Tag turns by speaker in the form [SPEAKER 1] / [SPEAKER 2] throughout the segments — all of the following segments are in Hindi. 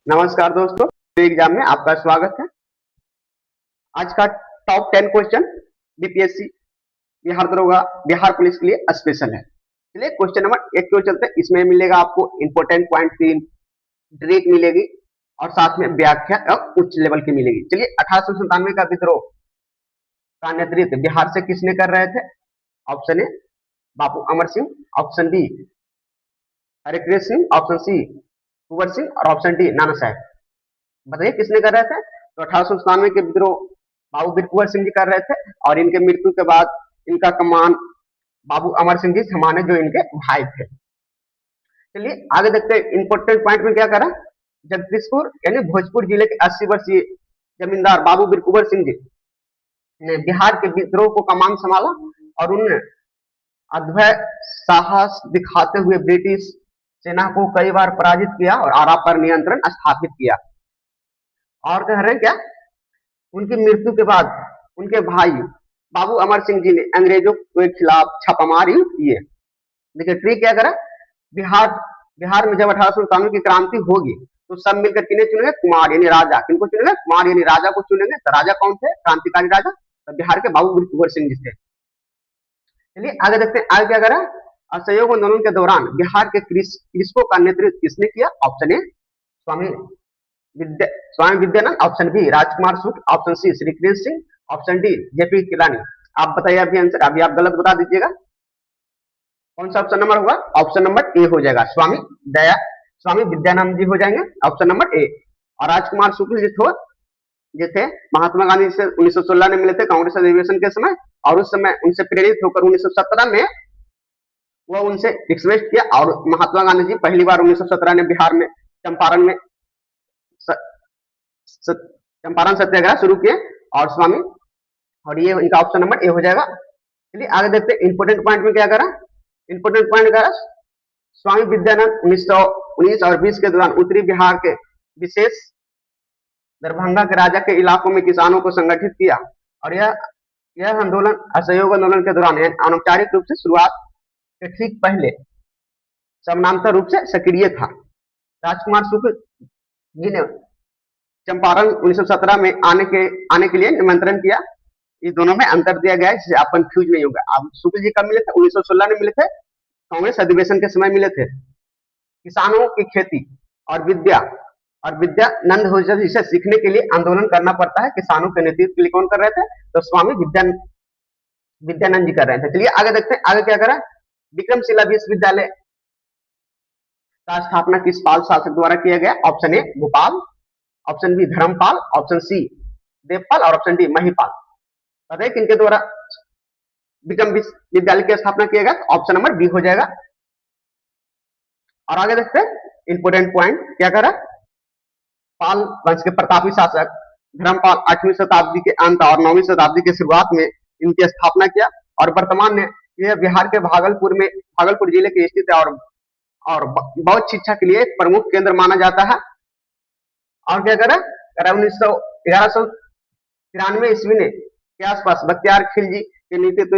[SPEAKER 1] नमस्कार दोस्तों, एग्जाम में आपका स्वागत है। आज का टॉप 10 क्वेश्चन बीपीएससी बिहार दरोगा बिहार पुलिस के लिए स्पेशल है। चलिए क्वेश्चन नंबर 1 की ओर चलते हैं। इसमें मिलेगा आपको इंपोर्टेंट पॉइंट 3 ट्रिक मिलेगी और साथ में व्याख्या और उच्च लेवल की मिलेगी। चलिए 1897 का विद्रोह का नेतृत्व बिहार से किसने कर रहे थे? Option A Babu Amar Singh, option B Harikrishna Singh, option C Kunwar Singh और ऑप्शन डी नाना साहेब। बताइए किसने कर रहे थे? तो 1897 के विद्रोह बाबू वीर कुंवर सिंह जी कर रहे थे और इनके मृत्यु के बाद इनका कमान बाबू अमर सिंह जी संभाले जो इनके भाई थे। चलिए आगे देखते हैं। इंपोर्टेंट पॉइंट में क्या करा? जगदीशपुर यानी भोजपुर जिले के 80 वर्षीय जमींदार बाबू वीर कुंवर सिंह जी ने बिहार के विद्रोह को कमान संभाला और उन्होंने अद्भुत साहस दिखाते हुए ब्रिटिश सेना को कई बार पराजित किया और आरा पर नियंत्रण स्थापित किया। और कह रहे हैं क्या? उनकी मृत्यु के बाद उनके भाई बाबू अमर सिंह जी ने अंग्रेजों के खिलाफ छापामार युद्ध किए। देखिए ट्रिक क्या करा? बिहार में जब 1897 की क्रांति होगी तो सब मिलकर किन्हें चुनेंगे? कुमार यानी राजा। किनको चुनेंगे? कुमार यानी राजा को चुनेंगे। तो राजा कौन थे? क्रांतिकारी राजा। तो बिहार के बाबू वीर कुंवर सिंह जी थे। चलिए आगे देखते हैं। आगे क्या करा? असहयोग आंदोलन के दौरान बिहार के कृषकों का नेतृत्व किसने किया? Option A Swami Vidyanand, option B Rajkumar Shukla, option C Shri Krishna Singh, option D JP Kilani. आप बताइए अभी आंसर। अभी आप गलत बता दीजिएगा। कौन सा ऑप्शन नंबर होगा? ऑप्शन नंबर ए हो जाएगा। स्वामी विद्यानंद जी हो जाएंगे ऑप्शन नंबर ए। और राजकुमार शुक्ल जी थे महात्मा गांधी से 1916 में मिले थे कांग्रेस अधिवेशन के समय, और उस समय उनसे प्रेरित होकर 1917 में वो उनसे रिक्वेस्ट किया और महात्मा गांधी जी पहली बार 1917 में बिहार में चंपारण सत्याग्रह शुरू किए और स्वामी, और ये इनका ऑप्शन नंबर ए हो जाएगा। चलिए आगे देखते हैं। इंपोर्टेंट पॉइंट में क्या करा? इंपोर्टेंट पॉइंट करा स्वामी विद्यानंद 1919 और 20 के दौरान उत्तरी बिहार के विशेष दरभंगा के राजा के इलाकों में किसानों को संगठित किया और यह आंदोलन असहयोग आंदोलन के दौरान अनौपचारिक रूप से शुरुआत के ठीक पहले समानांतर रूप से सक्रिय था। राजकुमार शुक्ल जी ने चंपारण 1917 में आने के लिए निमंत्रण किया। इस दोनों में अंतर दिया गया है जिससे आप कंफ्यूज नहीं होगा। अब शुक्ल जी कब मिले थे? 1916 में मिले थे, कांग्रेस अधिवेशन के समय मिले थे। किसानों की खेती और विद्यानंद हो जिसे सीखने के लिए आंदोलन करना पड़ता है। किसानों के नेतृत्व के लिए कौन कर रहे थे? तो स्वामी विद्यानंद जी कर रहे थे। चलिए आगे देखते हैं। आगे क्या करा? विक्रमशिला विश्वविद्यालय का स्थापना किस पाल शासक द्वारा किया गया? Option A Gopal, option B Dharmapal, option C Devapal और ऑप्शन डी महिपाल। बताइए किनके द्वारा विक्रम विश्वविद्यालय की स्थापना किया गया? ऑप्शन नंबर बी हो जाएगा। और आगे देखते हैं। इंपोर्टेंट पॉइंट क्या करा? पाल वंश के प्रतापी शासक धर्मपाल 8वीं शताब्दी के अंत और 9वीं शताब्दी की शुरुआत में इनकी स्थापना किया और वर्तमान में यह बिहार के भागलपुर जिले के स्थित है और बौद्ध शिक्षा के लिए एक प्रमुख केंद्र माना जाता है। और क्या करा? 1193 ईस्वी के आसपास बख्तियार खिलजी के नेतृत्व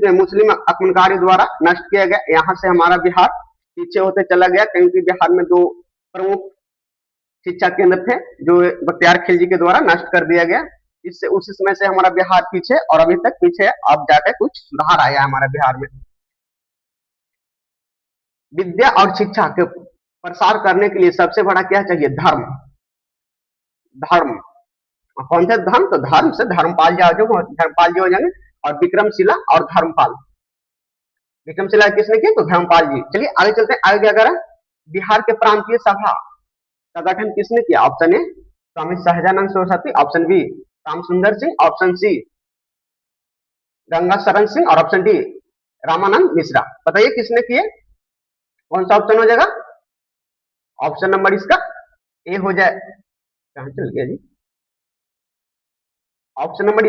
[SPEAKER 1] में मुस्लिम आक्रमणकारियों द्वारा नष्ट किया गया। यहाँ से हमारा बिहार पीछे होते चला गया क्योंकि बिहार में 2 प्रमुख शिक्षा केंद्र थे जो बख्तियार खिलजी के द्वारा नष्ट कर दिया गया। इससे उसी समय से हमारा बिहार पीछे और अभी तक पीछे, अब जाकर कुछ सुधार आया हमारा बिहार में। विद्या और शिक्षा के प्रसार करने के लिए सबसे बड़ा क्या चाहिए? धर्म। कौन सा धर्म? तो धर्म से धर्मपाल जी हो जाएंगे। और विक्रमशिला और धर्मपाल, विक्रमशिला किसने की? तो धर्मपाल जी। चलिए आगे चलते हैं। आगे क्या करा? बिहार के प्रांतीय सभा का गठन किसने किया? Option A Swami Sahajanand Saraswati, option B Ram Sundar Singh, option सी गंगा शरण सिंह और ऑप्शन डी रामानंद मिश्रा। बताइए किसने किए? कौन सा ऑप्शन हो जाएगा? ऑप्शन नंबर इसका ए हो जाए। कहां चल गया जी? ऑप्शन नंबर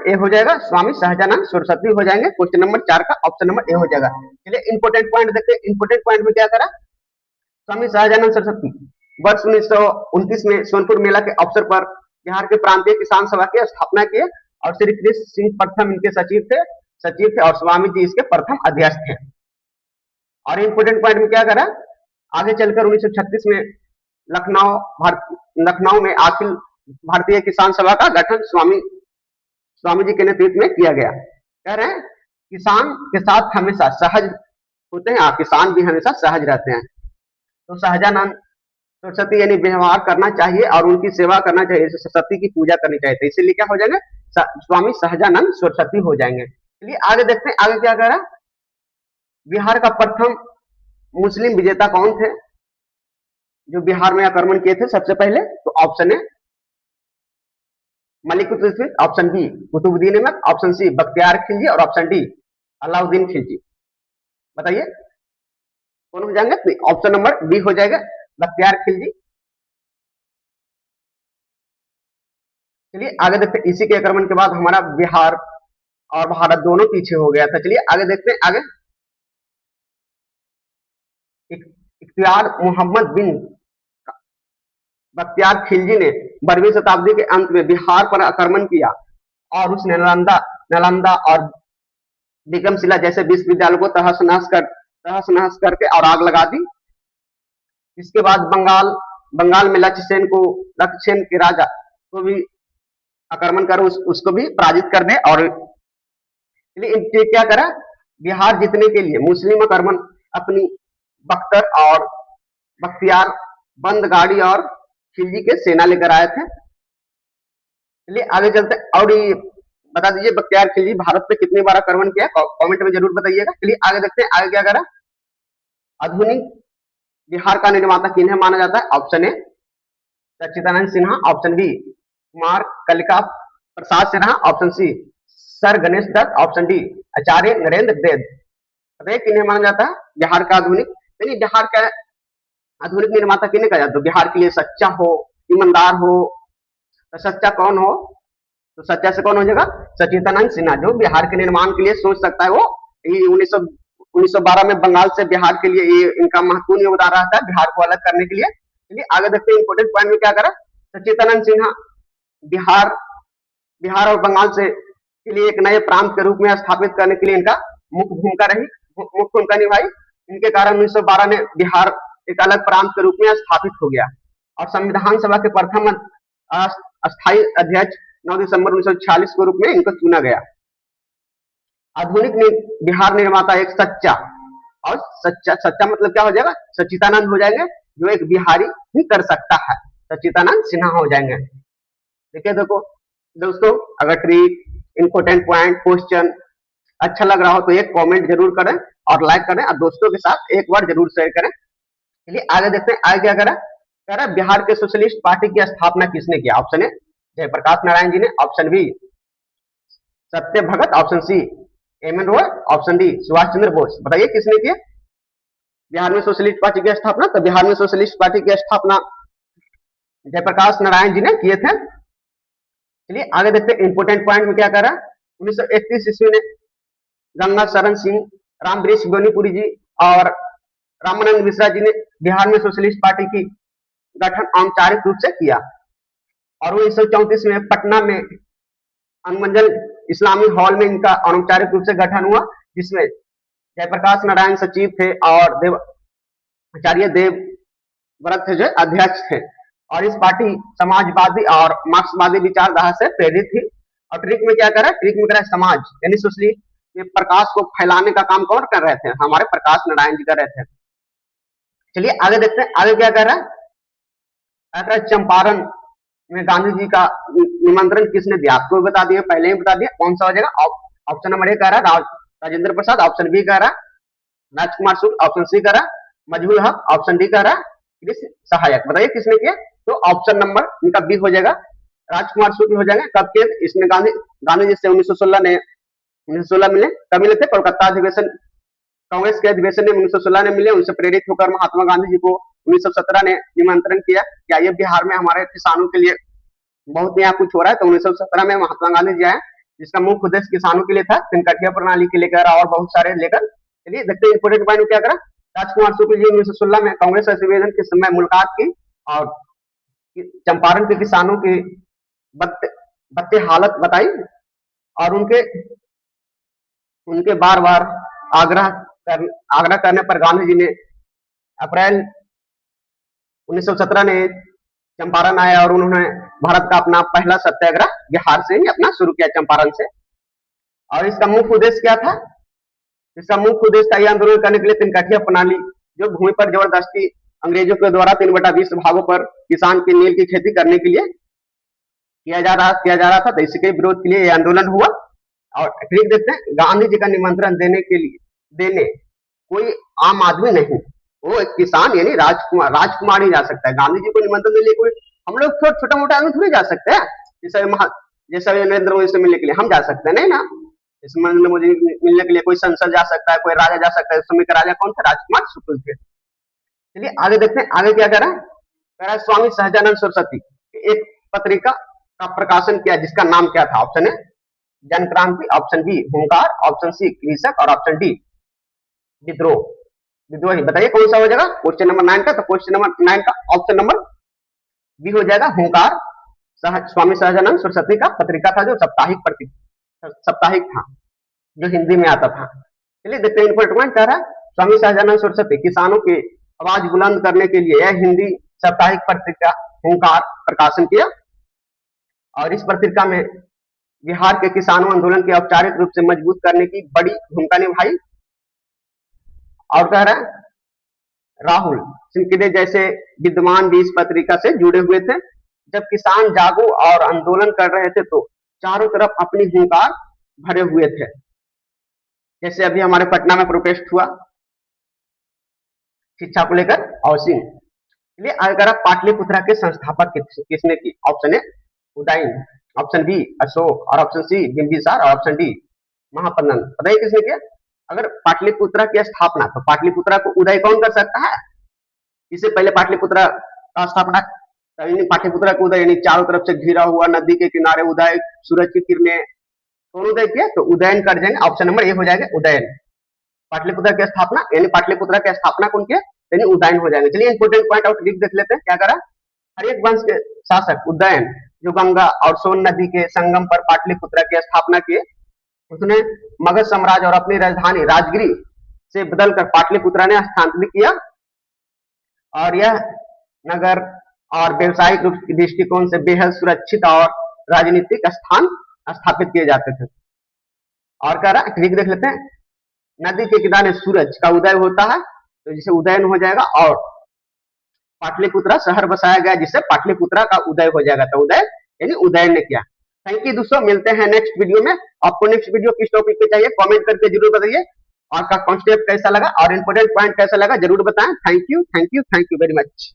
[SPEAKER 1] ए हो जाएगा। स्वामी सहजानंद सरस्वती हो जाएंगे। क्वेश्चन नंबर 4 का ऑप्शन नंबर ए हो जाएगा। चलिए इंपोर्टेंट पॉइंट देखते हैं। इंपोर्टेंट पॉइंट में क्या करा? स्वामी सहजानंद सरस्वती वर्ष 1929 में सोनपुर मेला के अवसर पर बिहार के प्रांतीय किसान सभा की स्थापना की और श्री कृष्ण सिंह प्रथम इनके सचिव थे और स्वामी जी इसके प्रथम अध्यक्ष थे। और इंपोर्टेंट पॉइंट में क्या करा? आगे चलकर 1936 में लखनऊ में अखिल भारतीय किसान सभा का गठन स्वामी जी के नेतृत्व में किया गया। कह रहे हैं किसान के साथ हमेशा सहज होते हैं, किसान भी हमेशा सहज रहते हैं। तो सहजानंद सरस्वती यानी व्यवहार करना चाहिए और उनकी सेवा करना चाहिए, सरस्वती की पूजा करनी चाहिए। तो इसीलिए क्या हो जाएंगे, स्वामी सहजानंद सरस्वती हो जाएंगे। चलिए आगे देखते हैं, आगे क्या कह रहा है। बिहार का प्रथम मुस्लिम विजेता कौन थे जो बिहार में आक्रमण किए थे सबसे पहले? तो option A Malik Turki, option B Qutbuddin Aibak, option C Bakhtiyar Khilji और ऑप्शन डी अलाउद्दीन खिलजी। बताइए कौन हो जाएंगे? ऑप्शन नंबर बी हो जाएगा, बख्तियार खिलजी। चलिए आगे देखते हैं, इसी के आक्रमण के बाद हमारा बिहार और भारत दोनों पीछे हो गया था। चलिए आगे देखते हैं, आगे इख्तियार मोहम्मद बिन बख्तियार खिलजी ने 12वीं शताब्दी के अंत में बिहार पर आक्रमण किया और उस नालंदा और विक्रमशिला जैसे विश्वविद्यालयों को तहस नहस करके और आग लगा दी। इसके बाद बंगाल में लक्ष्यसेन के राजा को भी आक्रमण कर उसको भी पराजित कर दे। और क्या करा, बिहार जीतने के लिए मुस्लिम आक्रमण अपनी बख्तर और बख्तियार बंद गाड़ी और खिलजी के सेना लेकर आए थे। चलिए आगे चलते, और ये बता दीजिए बख्तियार खिलजी भारत पे कितनी बार आक्रमण किया, कमेंट में जरूर बताइएगा। चलिए आगे देखते हैं, आगे क्या करा। आधुनिक बिहार का निर्माता किन्हें माना जाता है? Option A Sachchidanand Sinha, option B Kumar Kalika Prasad Sinha, option C sir Ganesh Dutt, option D Acharya Narendra Dev. बताइए किन्हें माना जाता है बिहार का आधुनिक? यानी बिहार का आधुनिक निर्माता किन्हें कहा जाता है? बिहार के लिए सच्चा हो, ईमानदार हो। तो सच्चा कौन हो? तो सच्चा से कौन हो जाएगा? सच्चिदानंद सिन्हा, जो बिहार के निर्माण के लिए सोच सकता है। वो 1912 में बंगाल से बिहार के लिए ये इनका महत्वपूर्ण योगदान रहा था, बिहार को अलग करने के लिए। चलिए आगे देखते हैं, इंपोर्टेंट पॉइंट में क्या करा सच्चिदानंद सिन्हा। बिहार और बंगाल से के लिए एक नए प्रांत के रूप में स्थापित करने के लिए इनका मुख्य भूमिका निभाई। इनके कारण 1912 में बिहार एक अलग प्रांत के रूप में स्थापित हो गया और संविधान सभा के प्रथम अस्थायी अध्यक्ष 9 दिसंबर 1946 के रूप में इनको चुना गया। आधुनिक बिहार निर्माता एक सच्चा मतलब क्या हो जाएगा? सच्चिदानंद हो जाएंगे, जो एक बिहारी ही कर सकता है, सच्चिदानंद सिन्हा हो जाएंगे। देखिए देखो दोस्तों, अगर ट्रिक, इंपोर्टेंट पॉइंट, क्वेश्चन अच्छा लग रहा हो तो एक कमेंट जरूर करें और लाइक करें और दोस्तों के साथ एक बार जरूर शेयर करें। चलिए आगे देखते हैं, आगे क्या करा। कह रहा है बिहार के सोशलिस्ट पार्टी की स्थापना किसने किया? ऑप्शन ए जयप्रकाश नारायण जी ने, option B Satya Bhagat, option C M N Roy, option D Subhash Chandra Bose. बताइए किसने किया बिहार में सोशलिस्ट पार्टी की स्थापना? तो बिहार में सोशलिस्ट पार्टी की स्थापना जयप्रकाश नारायण जी ने किए थे। चलिए आगे देखते हैं, इंपोर्टेंट पॉइंट में क्या कर रहा है। 1931 ईस्वी में गंगा शरण सिंह, रामवृक्ष गोनीपुरी जी और रामानंद मिश्रा जी ने बिहार में सोशलिस्ट पार्टी की गठन औपचारिक रूप से किया और 1934 में पटना में अनुमंडल इस्लामी हॉल में इनका अनौपचारिक रूप से गठन हुआ, जिसमें जयप्रकाश नारायण सचिव थे और आचार्य देवव्रत थे जो अध्यक्ष थे। और इस पार्टी समाजवादी और मार्क्सवादी विचारधारा से प्रेरित थी। और ट्रिक में क्या करा, ट्रिक में करा समाज यानी सोशलिस्ट प्रकाश को फैलाने का काम कौन कर रहे थे? हमारे प्रकाश नारायण जी कर रहे थे। चलिए आगे देखते हैं, आगे क्या कर रहा है। चंपारण में गांधी जी का निमंत्रण किसने दिया? आपको बता दिया, पहले ही बता दिया। कौन सा हो जाएगा? ऑप्शन नंबर ए कह रहा है राजेंद्र प्रसाद, ऑप्शन बी कह रहा राजकुमार शुक्ल, ऑप्शन सी कह रहा मजहूल हक, ऑप्शन डी कह रहा कृष्ण सहायक। बताइए किसने किया? तो ऑप्शन नंबर इनका बी हो जाएगा, राजकुमार शुक्ल हो जाएंगे। कब के? इसमें गांधी जी से 1916 मिले। कब मिले थे? कोलकाता अधिवेशन, कांग्रेस के अधिवेशन में 1916 में मिले। उनसे प्रेरित होकर महात्मा गांधी जी को 1917 ने निमंत्रण किया कि आइए बिहार में हमारे किसानों के लिए बहुत नया कुछ हो रहा है। तो 1917 में महात्मा गांधी जी आए, जिसका मुख्य उद्देश्य किसानों के लिए था, तिनकटिया प्रणाली के लेकर और बहुत सारे लेकर। चलिए देखते हैं इंपोर्टेंट पॉइंट क्या करा। राजकुमार शुक्ल जी 1916 में कांग्रेस अधिवेशन के समय मुलाकात की और चंपारण के किसानों की बदते हालत बताई और उनके बार बार आग्रह करने पर गांधी जी ने अप्रैल 1917 ने चंपारण आया और उन्होंने भारत का अपना पहला सत्याग्रह बिहार से ही अपना शुरू किया, चंपारण से। और इसका मुख्य उद्देश्य क्या था? इसका मुख्य उद्देश्य था यह आंदोलन करने के लिए तिनकठिया प्रणाली, जो भूमि पर जबरदस्ती अंग्रेजों के द्वारा 3/20 भागों पर किसान की नील की खेती करने के लिए किया जा रहा था। तो इसके विरोध के लिए यह आंदोलन हुआ। और ठीक देखते हैं, गांधी जी का निमंत्रण देने कोई आम आदमी नहीं, वो एक किसान यानी राजकुमार ही जा सकता है। गांधी जी को निमंत्रण देने कोई हम लोग छोटा मोटा आदमी थोड़ी जा सकते हैं। जैसे नरेंद्र मोदी से मिलने के लिए हम जा सकते हैं, नहीं ना। इस नरेंद्र मोदी मिलने के लिए कोई संसद जा सकता है, कोई राजा जा सकता है। उस समय के राजा कौन थे? राजकुमार शुक्ल थे। चलिए आगे देखते हैं, आगे क्या कह रहा है? स्वामी सहजानंद सरस्वती एक पत्रिका का प्रकाशन किया, जिसका नाम क्या था? Option A Jan Kranti, option B हुंकार, ऑप्शन सी कृषक और ऑप्शन डी विद्रोह। विद्रोही बताइए कौन सा हो जाएगा क्वेश्चन नंबर 9 का? तो क्वेश्चन नंबर 9 का ऑप्शन नंबर बी हो जाएगा हुंकार। स्वामी सहजानंद सरस्वती का पत्रिका था, जो साप्ताहिक था, जो हिंदी में आता था। चलिए देखते हैं इंपॉर्टेंट पॉइंट क्या रहा है। स्वामी सहजानंद सरस्वती किसानों की आवाज बुलंद करने के लिए यह हिंदी साप्ताहिक पत्रिका हुंकार प्रकाशन किया। और इस पत्रिका में बिहार के किसानों आंदोलन के औपचारिक रूप से मजबूत करने की बड़ी भूमिका निभाई। और कह रहा है राहुल सिंह जैसे विद्वान भी इस पत्रिका से जुड़े हुए थे। जब किसान जागो और आंदोलन कर रहे थे तो चारों तरफ अपनी हुंकार भरे हुए थे। जैसे अभी हमारे पटना में प्रोटेस्ट हुआ शिक्षा को लेकर, हाउसिंग। इसलिए अगर पाटलिपुत्रा के संस्थापक किसने की? Option A Udayan, option B Ashok और ऑप्शन सी बिंबिसार और ऑप्शन डी महापन्नन। बताइए किसने किया? अगर पाटलिपुत्रा की स्थापना, तो पाटलिपुत्रा को उदय कौन कर सकता है? इससे पहले पाटलिपुत्रा का स्थापना, पाटलिपुत्रा को उदय यानी चारों तरफ से घिरा हुआ नदी के किनारे उदय, सूरज की किरणें, कौन उदय किया? तो उदयन कर जाएंगे। ऑप्शन नंबर ए हो जाएगा उदयन। पाटलिपुत्रा की स्थापना यानी पाटलिपुत्रा की स्थापना कौन किया? यानी उदयन हो जाएंगे। चलिए इंपोर्टेंट पॉइंट आउट देख लेते हैं क्या करा। हरित वंश के शासक उदयन, जो गंगा और सोन नदी के संगम पर पाटलिपुत्रा की स्थापना किए, उसने मगध साम्राज्य और अपनी राजधानी राजगिरी से बदलकर पाटलिपुत्रा ने स्थानांतरित किया। और यह नगर और व्यवसायिक रूप के दृष्टिकोण से बेहद सुरक्षित और राजनीतिक स्थान स्थापित किए जाते थे। और कह रहा है देख लेते हैं, नदी के किनारे सूरज का उदय होता है, तो जिसे उदयन हो जाएगा। और पाटलिपुत्रा शहर बसाया गया, जिससे पाटलिपुत्रा का उदय हो जाएगा। तो उदय यानी उदयन ने किया। थैंक यू दोस्तों, मिलते हैं नेक्स्ट वीडियो में। आपको नेक्स्ट वीडियो किस टॉपिक पे चाहिए कमेंट करके जरूर बताइए। आपका कॉन्सेप्ट कैसा लगा और इंपोर्टेंट पॉइंट कैसा लगा जरूर बताएं। Thank you very much.